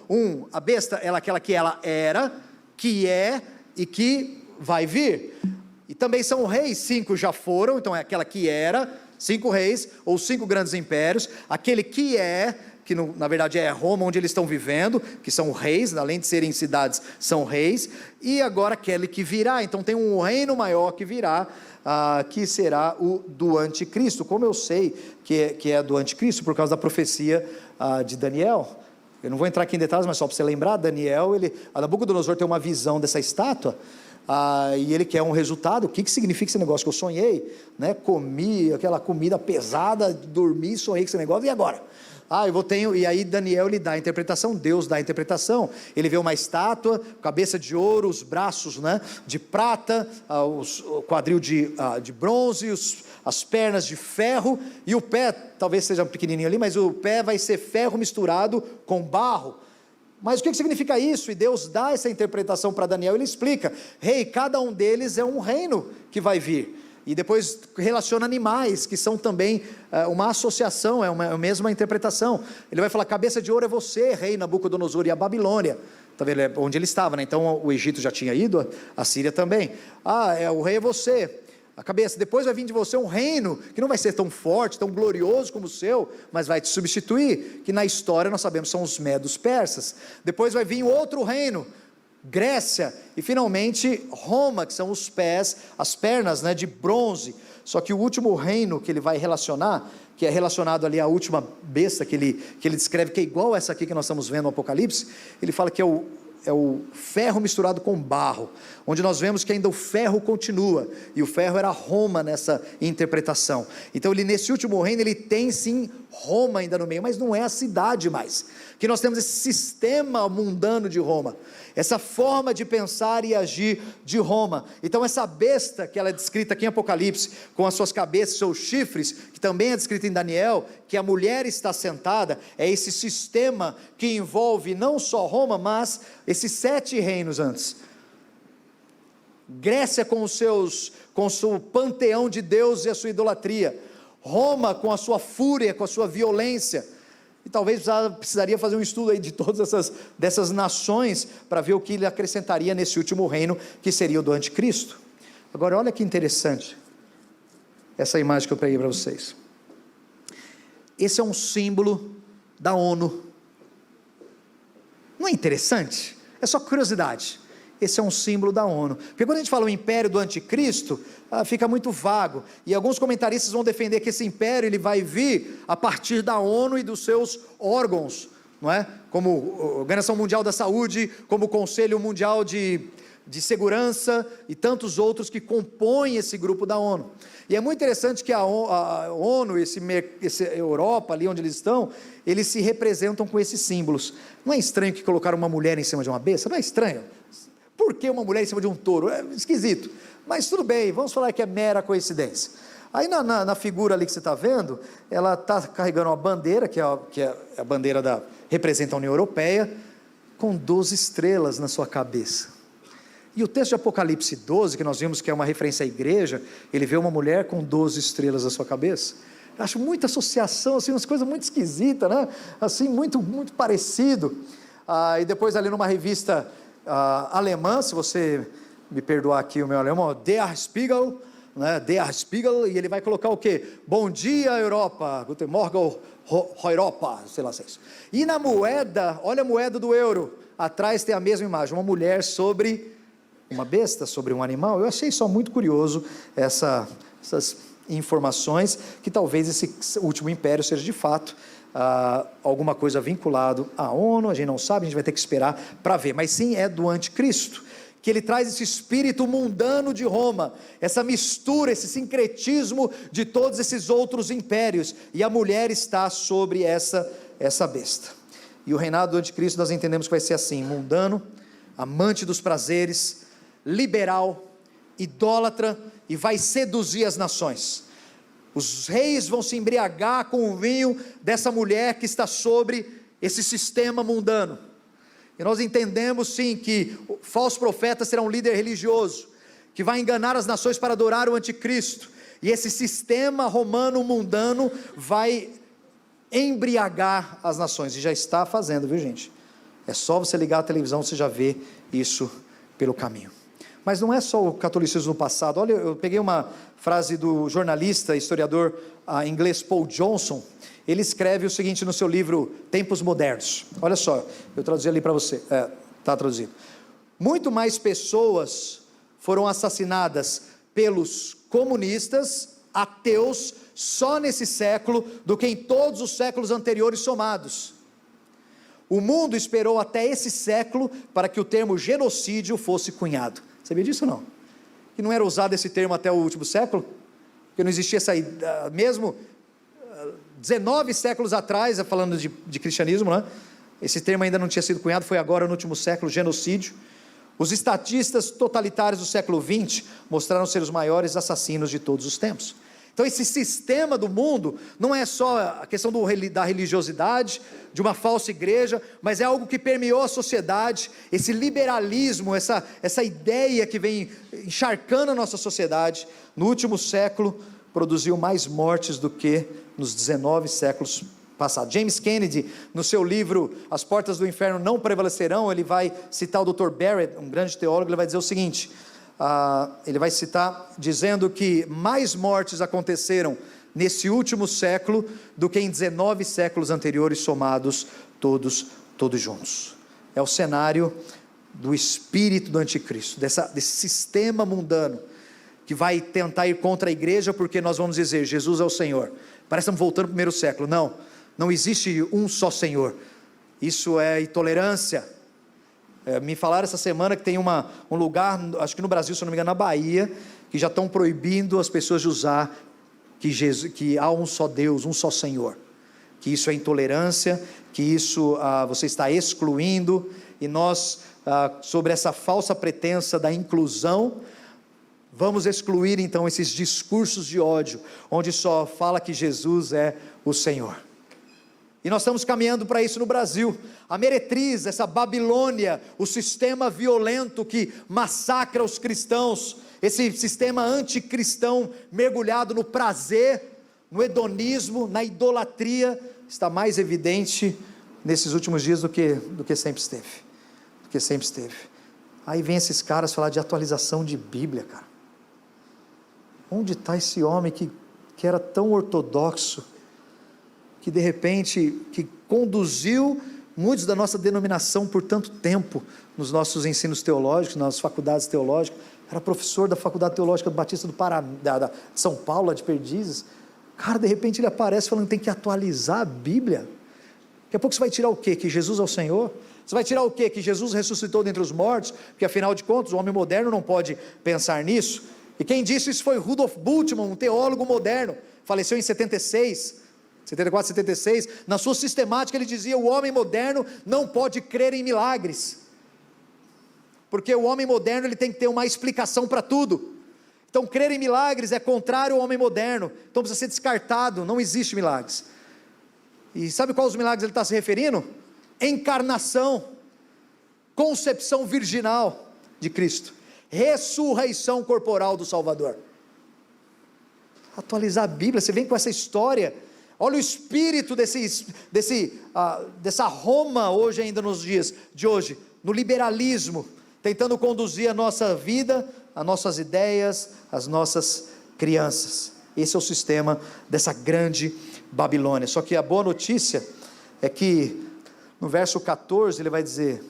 a besta, ela é aquela que ela era, que é e que vai vir. E também são reis, 5 já foram, então é aquela que era, 5 reis, ou 5 grandes impérios. Aquele que é, que na verdade é Roma, onde eles estão vivendo, que são reis, além de serem cidades, são reis. E agora aquele que virá, então tem um reino maior que virá, que será o do anticristo. Como eu sei que é do anticristo? Por causa da profecia de Daniel. Eu não vou entrar aqui em detalhes, mas só para você lembrar, Daniel, Nabucodonosor tem uma visão dessa estátua, e ele quer um resultado. O que significa esse negócio que eu sonhei, né? Comi aquela comida pesada, dormi, sonhei com esse negócio, e agora? E aí Daniel lhe dá a interpretação, Deus dá a interpretação. Ele vê uma estátua, cabeça de ouro, os braços, né, de prata, o quadril de bronze, as pernas de ferro, e o pé, talvez seja pequenininho ali, mas o pé vai ser ferro misturado com barro. Mas o que significa isso? E Deus dá essa interpretação para Daniel. Ele explica: cada um deles é um reino que vai vir. E depois relaciona animais, que são também uma associação, é a mesma interpretação. Ele vai falar: cabeça de ouro é você, rei Nabucodonosor, e a Babilônia, tá vendo? Onde ele estava, né? Então o Egito já tinha ido, a Síria também. O rei é você, a cabeça. Depois vai vir de você um reino que não vai ser tão forte, tão glorioso como o seu, mas vai te substituir, que na história nós sabemos são os medos persas. Depois vai vir outro reino, Grécia, e finalmente Roma, que são os pés, as pernas, né, de bronze. Só que o último reino que ele vai relacionar, que é relacionado ali à última besta que ele descreve, que é igual essa aqui que nós estamos vendo no Apocalipse, ele fala que é o ferro misturado com barro, onde nós vemos que ainda o ferro continua, e o ferro era Roma nessa interpretação. Então nesse último reino, ele tem sim Roma ainda no meio, mas não é a cidade mais, que nós temos esse sistema mundano de Roma, essa forma de pensar e agir de Roma. Então essa besta, que ela é descrita aqui em Apocalipse, com as suas cabeças, seus chifres, que também é descrita em Daniel, que a mulher está sentada, é esse sistema que envolve não só Roma, mas esses 7 reinos antes. Grécia com o seu panteão de Deus e a sua idolatria. Roma com a sua fúria, com a sua violência, e talvez precisaria fazer um estudo aí de todas dessas nações, para ver o que ele acrescentaria nesse último reino, que seria o do anticristo. Agora olha que interessante, essa imagem que eu preguei para vocês. Esse é um símbolo da ONU, não é interessante? É só curiosidade. Esse é um símbolo da ONU, porque quando a gente fala o império do anticristo, fica muito vago, e alguns comentaristas vão defender que esse império ele vai vir a partir da ONU e dos seus órgãos, não é? Como a Organização Mundial da Saúde, como o Conselho Mundial de Segurança, e tantos outros que compõem esse grupo da ONU. E é muito interessante que a ONU, esse Europa, ali onde eles estão, eles se representam com esses símbolos. Não é estranho que colocaram uma mulher em cima de uma besta? Não é estranho? Por que uma mulher em cima de um touro? É esquisito, mas tudo bem, vamos falar que é mera coincidência. Aí na figura ali que você está vendo, ela está carregando uma bandeira, que é a bandeira representa a União Europeia, com 12 estrelas na sua cabeça. E o texto de Apocalipse 12, que nós vimos que é uma referência à igreja, ele vê uma mulher com 12 estrelas na sua cabeça. Eu acho muita associação, assim, umas coisas muito esquisitas, né? Assim, muito, muito parecido. E depois ali numa revista alemã, se você me perdoar aqui o meu alemão, Der Spiegel, né? Der Spiegel, e ele vai colocar o quê? Bom dia Europa, Guten Morgen Europa, sei lá se é isso. E na moeda, olha a moeda do euro, atrás tem a mesma imagem, uma mulher sobre uma besta, sobre um animal. Eu achei só muito curioso essas informações, que talvez esse último império seja de fato alguma coisa vinculado à ONU, a gente não sabe, a gente vai ter que esperar para ver, mas sim é do anticristo, que ele traz esse espírito mundano de Roma, essa mistura, esse sincretismo de todos esses outros impérios, e a mulher está sobre essa besta. E o reinado do anticristo nós entendemos que vai ser assim: mundano, amante dos prazeres, liberal, idólatra, e vai seduzir as nações. Os reis vão se embriagar com o vinho dessa mulher que está sobre esse sistema mundano. E nós entendemos sim que o falso profeta será um líder religioso, que vai enganar as nações para adorar o anticristo, e esse sistema romano mundano vai embriagar as nações, e já está fazendo, viu gente? É só você ligar a televisão, você já vê isso pelo caminho. Mas não é só o catolicismo no passado. Olha, eu peguei uma frase do jornalista, historiador inglês Paul Johnson. Ele escreve o seguinte no seu livro Tempos Modernos. Olha só, eu traduzi ali para você, está traduzido. Muito mais pessoas foram assassinadas pelos comunistas, ateus, só nesse século, do que em todos os séculos anteriores somados. O mundo esperou até esse século para que o termo genocídio fosse cunhado. Sabia disso ou não? Que não era usado esse termo até o último século? Que não existia mesmo 19 séculos atrás, falando de cristianismo, né? Esse termo ainda não tinha sido cunhado, foi agora no último século, genocídio. Os estatistas totalitários do século XX mostraram ser os maiores assassinos de todos os tempos. Então esse sistema do mundo não é só a questão da religiosidade, de uma falsa igreja, mas é algo que permeou a sociedade, esse liberalismo, essa ideia que vem encharcando a nossa sociedade, no último século produziu mais mortes do que nos 19 séculos passados. James Kennedy, no seu livro As Portas do Inferno Não Prevalecerão, ele vai citar o Dr. Barrett, um grande teólogo, ele vai dizer o seguinte, ele vai citar dizendo que mais mortes aconteceram nesse último século do que em 19 séculos anteriores somados todos juntos. É o cenário do espírito do anticristo, desse sistema mundano que vai tentar ir contra a igreja, porque nós vamos dizer Jesus é o Senhor. Parece que estamos voltando ao primeiro século. Não existe um só Senhor, isso é intolerância. Me falaram essa semana que tem um lugar, acho que no Brasil, se não me engano, na Bahia, que já estão proibindo as pessoas de usar que há um só Deus, um só Senhor, que isso é intolerância, que isso você está excluindo, e nós, sobre essa falsa pretensa da inclusão, vamos excluir então esses discursos de ódio, onde só fala que Jesus é o Senhor. E nós estamos caminhando para isso no Brasil. A meretriz, essa Babilônia, o sistema violento que massacra os cristãos, esse sistema anticristão mergulhado no prazer, no hedonismo, na idolatria, está mais evidente nesses últimos dias do que sempre esteve. Do que sempre esteve. Aí vem esses caras falar de atualização de Bíblia, cara. Onde está esse homem que era tão ortodoxo, que de repente, que conduziu muitos da nossa denominação por tanto tempo, nos nossos ensinos teológicos, nas faculdades teológicas, era professor da Faculdade Teológica do Batista do de São Paulo, lá de Perdizes. Cara, de repente ele aparece falando que tem que atualizar a Bíblia. Daqui a pouco você vai tirar o quê? Que Jesus é o Senhor? Você vai tirar o quê? Que Jesus ressuscitou dentre os mortos? Porque afinal de contas o homem moderno não pode pensar nisso. E quem disse isso foi Rudolf Bultmann, um teólogo moderno, faleceu em 74, 76, na sua sistemática ele dizia: o homem moderno não pode crer em milagres, porque o homem moderno ele tem que ter uma explicação para tudo. Então crer em milagres é contrário ao homem moderno, então precisa ser descartado, não existe milagres. E sabe quais os milagres ele está se referindo? Encarnação, concepção virginal de Cristo, ressurreição corporal do Salvador. Atualizar a Bíblia, você vem com essa história. Olha o espírito dessa Roma hoje, ainda nos dias de hoje, no liberalismo, tentando conduzir a nossa vida, as nossas ideias, as nossas crianças. Esse é o sistema dessa grande Babilônia. Só que a boa notícia é que no verso 14 ele vai dizer: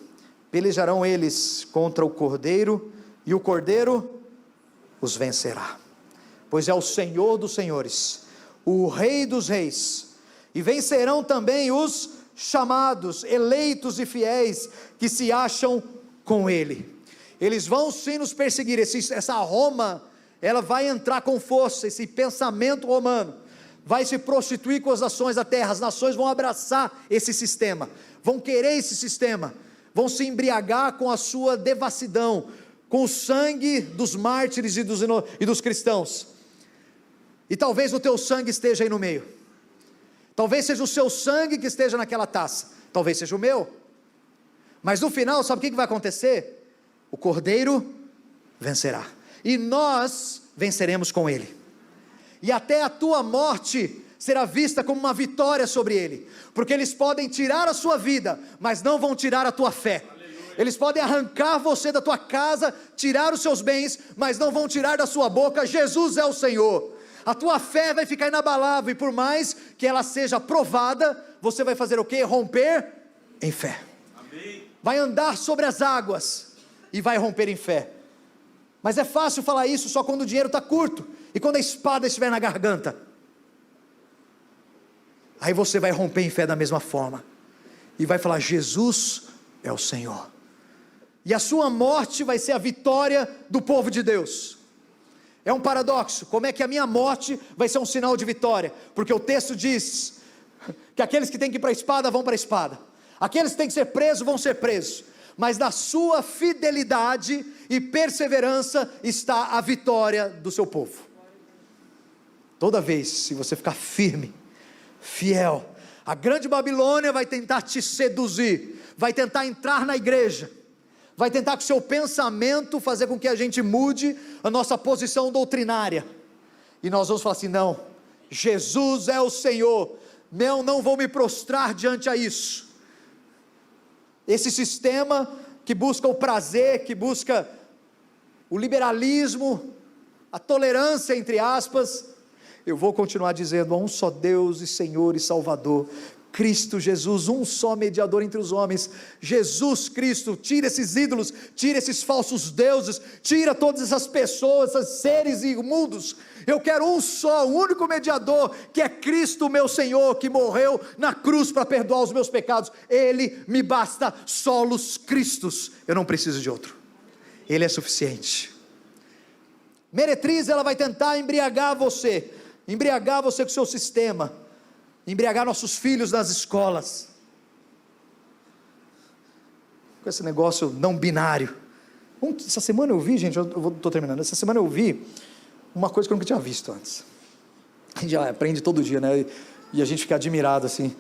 pelejarão eles contra o Cordeiro, e o Cordeiro os vencerá, pois é o Senhor dos senhores, o Rei dos reis, e vencerão também os chamados, eleitos e fiéis, que se acham com ele. Eles vão sim nos perseguir. Essa Roma, ela vai entrar com força, esse pensamento romano, vai se prostituir com as nações da terra, as nações vão abraçar esse sistema, vão querer esse sistema, vão se embriagar com a sua devassidão, com o sangue dos mártires e dos cristãos. E talvez o teu sangue esteja aí no meio, talvez seja o seu sangue que esteja naquela taça, talvez seja o meu, mas no final, sabe o que vai acontecer? O Cordeiro vencerá, e nós venceremos com ele, e até a tua morte será vista como uma vitória sobre ele, porque eles podem tirar a sua vida, mas não vão tirar a tua fé. Eles podem arrancar você da tua casa, tirar os seus bens, mas não vão tirar da sua boca: Jesus é o Senhor. A tua fé vai ficar inabalável, e por mais que ela seja provada, você vai fazer o quê? Romper em fé. Amém. Vai andar sobre as águas, e vai romper em fé. Mas é fácil falar isso só quando o dinheiro está curto, e quando a espada estiver na garganta. Aí você vai romper em fé da mesma forma, e vai falar: Jesus é o Senhor. E a sua morte vai ser a vitória do povo de Deus. É um paradoxo. Como é que a minha morte vai ser um sinal de vitória? Porque o texto diz que aqueles que têm que ir para a espada vão para a espada, aqueles que têm que ser presos vão ser presos, mas na sua fidelidade e perseverança está a vitória do seu povo. Toda vez, se você ficar firme, fiel, a grande Babilônia vai tentar te seduzir, vai tentar entrar na igreja, vai tentar com o seu pensamento fazer com que a gente mude a nossa posição doutrinária, e nós vamos falar assim: não, Jesus é o Senhor, não vou me prostrar diante a isso. Esse sistema que busca o prazer, que busca o liberalismo, a tolerância entre aspas, eu vou continuar dizendo: há um só Deus e Senhor e Salvador, Cristo Jesus, um só mediador entre os homens, Jesus Cristo. Tira esses ídolos, tira esses falsos deuses, tira todas essas pessoas, esses seres imundos. Eu quero um só, o único mediador, que é Cristo meu Senhor, que morreu na cruz para perdoar os meus pecados. Ele me basta, solos Christus, eu não preciso de outro, Ele é suficiente. Meretriz, ela vai tentar embriagar você com o seu sistema, embriagar nossos filhos nas escolas, com esse negócio não binário. Essa semana eu vi, gente, estou terminando, essa semana eu vi uma coisa que eu nunca tinha visto antes. A gente já aprende todo dia, né, e a gente fica admirado assim,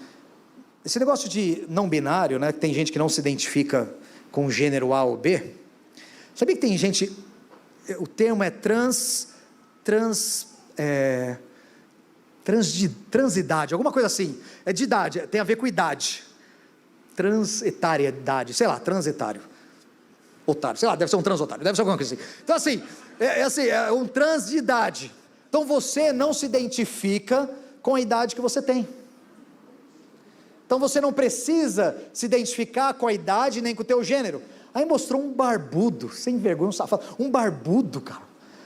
esse negócio de não binário, né, que tem gente que não se identifica com o gênero A ou B. Sabia que tem gente, transidade, alguma coisa assim, é de idade, tem a ver com idade, transetariedade, sei lá, transetário, otário, sei lá, deve ser um transotário, deve ser alguma coisa assim. Então assim, é um trans de idade. Então você não se identifica com a idade que você tem. Então você não precisa se identificar com a idade nem com o teu gênero. Aí mostrou um barbudo, sem vergonha, um safado, um barbudo, cara,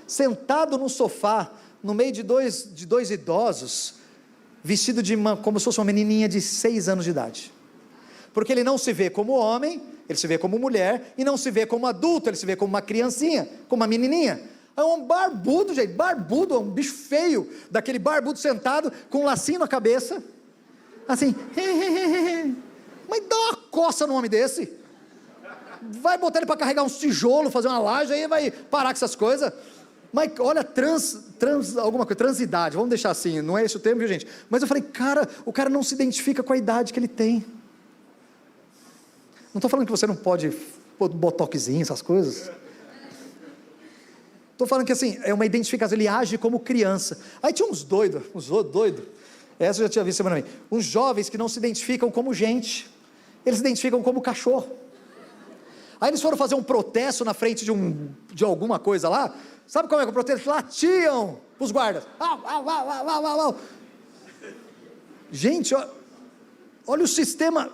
sentado no sofá, no meio de dois idosos, vestido como se fosse uma menininha de 6 anos de idade, porque ele não se vê como homem, ele se vê como mulher, e não se vê como adulto, ele se vê como uma criancinha, como uma menininha. É um barbudo, gente, barbudo, é um bicho feio, daquele barbudo sentado, com um lacinho na cabeça, assim, mas dá uma coça num homem desse, vai botar ele para carregar uns tijolos, fazer uma laje, aí vai parar com essas coisas. Mas olha, alguma coisa, transidade, vamos deixar assim, não é esse o termo, viu gente? Mas eu falei, cara, o cara não se identifica com a idade que ele tem. Não estou falando que você não pode pôr botoxinho, essas coisas. Estou falando que assim, é uma identificação, ele age como criança. Aí tinha uns doidos, essa eu já tinha visto semana também, uns jovens que não se identificam como gente, eles se identificam como cachorro. Aí eles foram fazer um protesto na frente de alguma coisa lá. Sabe como é que o protesto? Latiam para os guardas. Au. Gente, olha o sistema,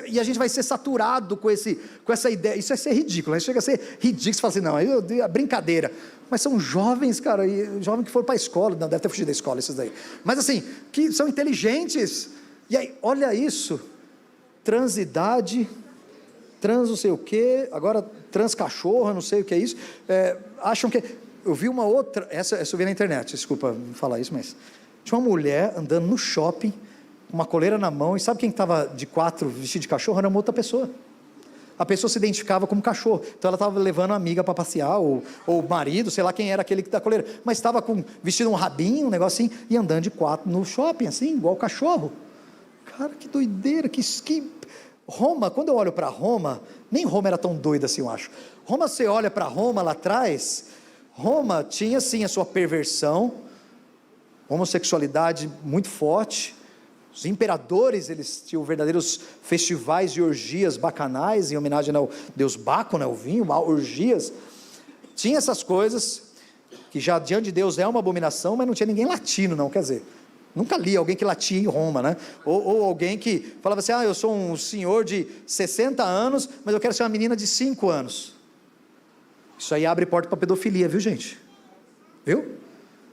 e a gente vai ser saturado com essa ideia. Isso vai ser ridículo, né? Chega a ser ridículo. Você fala assim, não, é brincadeira. Mas são jovens, cara, jovens que foram para a escola, não, deve ter fugido da escola esses daí. Mas assim, que são inteligentes. E aí, olha isso, transidade, trans não sei o que, agora trans cachorro, não sei o que é isso, acham que, eu vi uma outra, essa eu vi na internet, desculpa falar isso, mas tinha uma mulher andando no shopping, com uma coleira na mão, e sabe quem estava de 4 vestido de cachorro? Era uma outra pessoa. A pessoa se identificava como cachorro, então ela estava levando a amiga para passear, ou o marido, sei lá quem era aquele que da coleira, mas estava vestido um rabinho, um negocinho, e andando de 4 no shopping, assim, igual cachorro. Cara, que doideira, que Roma, quando eu olho para Roma, nem Roma era tão doida assim, eu acho. Roma, você olha para Roma lá atrás, Roma tinha sim a sua perversão, homossexualidade muito forte. Os imperadores, eles tinham verdadeiros festivais de orgias bacanais, em homenagem ao deus Baco, né, o vinho, orgias. Tinha essas coisas, que já diante de Deus é uma abominação, mas não tinha ninguém latino não, quer dizer... Nunca li alguém que latia em Roma, né? Ou alguém que falava assim, eu sou um senhor de 60 anos, mas eu quero ser uma menina de 5 anos. Isso aí abre porta para pedofilia, viu gente? Viu?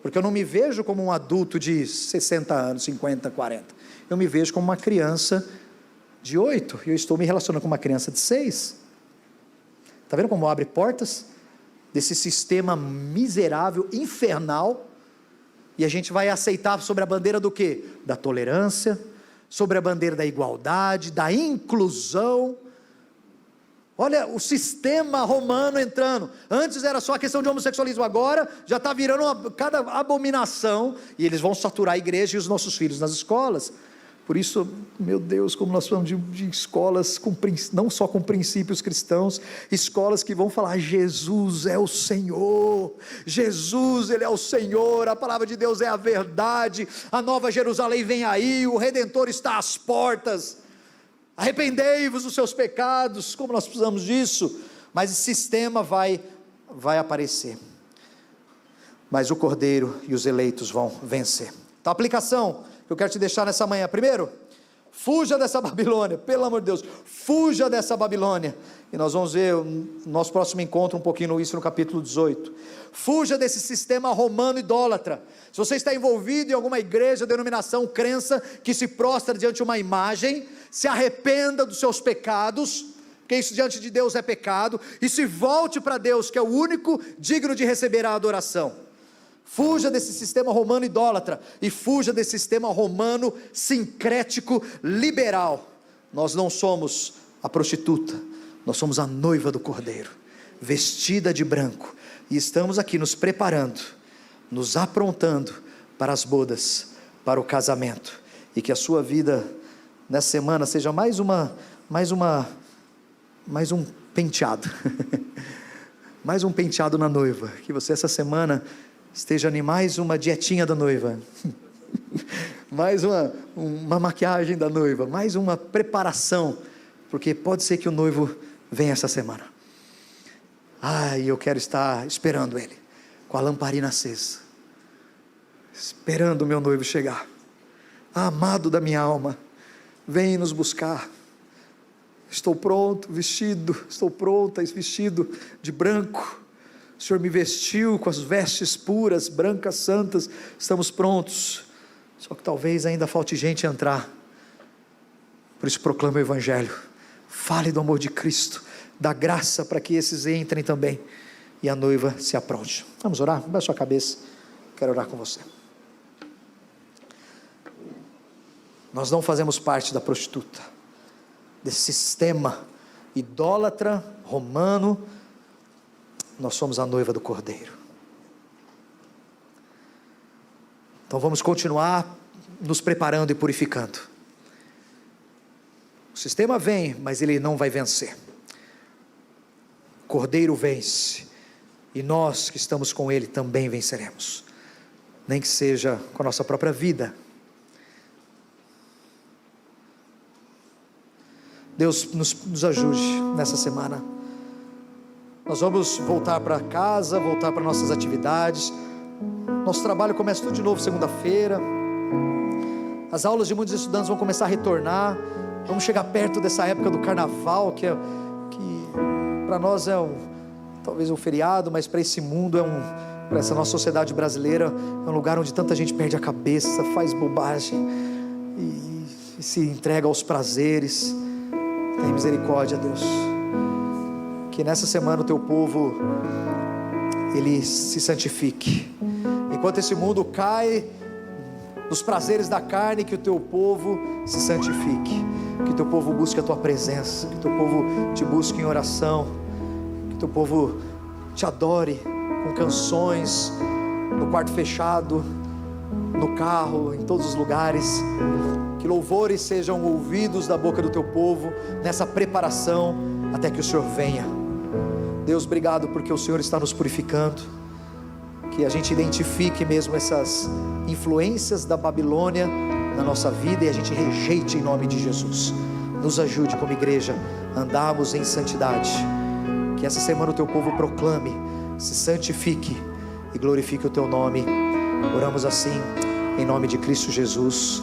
Porque eu não me vejo como um adulto de 60 anos, 50, 40. Eu me vejo como uma criança de 8, e eu estou me relacionando com uma criança de 6. Está vendo como abre portas? Desse sistema miserável, infernal. E a gente vai aceitar sobre a bandeira do quê? Da tolerância, sobre a bandeira da igualdade, da inclusão. Olha o sistema romano entrando. Antes era só a questão de homossexualismo, agora já está virando cada abominação, e eles vão saturar a igreja e os nossos filhos nas escolas. Por isso, meu Deus, como nós falamos de escolas, não só com princípios cristãos, escolas que vão falar, Jesus é o Senhor, Jesus, Ele é o Senhor, a palavra de Deus é a verdade, a nova Jerusalém vem aí, o Redentor está às portas, arrependei-vos dos seus pecados, como nós precisamos disso, mas esse sistema vai aparecer, mas o Cordeiro e os eleitos vão vencer. Então a aplicação que eu quero te deixar nessa manhã, primeiro, fuja dessa Babilônia, pelo amor de Deus, fuja dessa Babilônia, e nós vamos ver no nosso próximo encontro um pouquinho isso no capítulo 18, fuja desse sistema romano idólatra. Se você está envolvido em alguma igreja, denominação, crença, que se prostra diante de uma imagem, se arrependa dos seus pecados, porque isso diante de Deus é pecado, e se volte para Deus, que é o único digno de receber a adoração. Fuja desse sistema romano idólatra, e fuja desse sistema romano sincrético liberal. Nós não somos a prostituta, nós somos a noiva do Cordeiro, vestida de branco, e estamos aqui nos preparando, nos aprontando para as bodas, para o casamento, e que a sua vida nessa semana seja mais um penteado, mais um penteado na noiva, que você essa semana esteja em mais uma dietinha da noiva, mais uma maquiagem da noiva, mais uma preparação, porque pode ser que o noivo venha essa semana. E eu quero estar esperando ele, com a lamparina acesa, esperando o meu noivo chegar. Amado da minha alma, vem nos buscar. Estou pronto, estou pronta, vestido de branco. O Senhor me vestiu com as vestes puras, brancas, santas. Estamos prontos. Só que talvez ainda falte gente entrar. Por isso proclama o Evangelho. Fale do amor de Cristo. Dá graça para que esses entrem também. E a noiva se apronte. Vamos orar? Baixa sua cabeça. Quero orar com você. Nós não fazemos parte da prostituta, desse sistema idólatra, romano. Nós somos a noiva do Cordeiro. Então vamos continuar nos preparando e purificando. O sistema vem, mas ele não vai vencer. O Cordeiro vence, e nós que estamos com ele também venceremos, nem que seja com a nossa própria vida. Deus nos ajude nessa semana. Nós vamos voltar para casa, voltar para nossas atividades. Nosso trabalho começa tudo de novo segunda-feira. As aulas de muitos estudantes vão começar a retornar. Vamos chegar perto dessa época do carnaval, que para nós é talvez um feriado, mas para esse mundo para essa nossa sociedade brasileira, é um lugar onde tanta gente perde a cabeça, faz bobagem e se entrega aos prazeres. Tem misericórdia, Deus, que nessa semana o teu povo, ele se santifique, enquanto esse mundo cai nos prazeres da carne, que o teu povo se santifique, que o teu povo busque a tua presença, que o teu povo te busque em oração, que o teu povo te adore com canções, no quarto fechado, no carro, em todos os lugares. Que louvores sejam ouvidos da boca do teu povo, nessa preparação, até que o Senhor venha. Deus, obrigado porque o Senhor está nos purificando, que a gente identifique mesmo essas influências da Babilônia na nossa vida, e a gente rejeite em nome de Jesus. Nos ajude como igreja a andarmos em santidade, que essa semana o teu povo proclame, se santifique e glorifique o teu nome. Oramos assim, em nome de Cristo Jesus.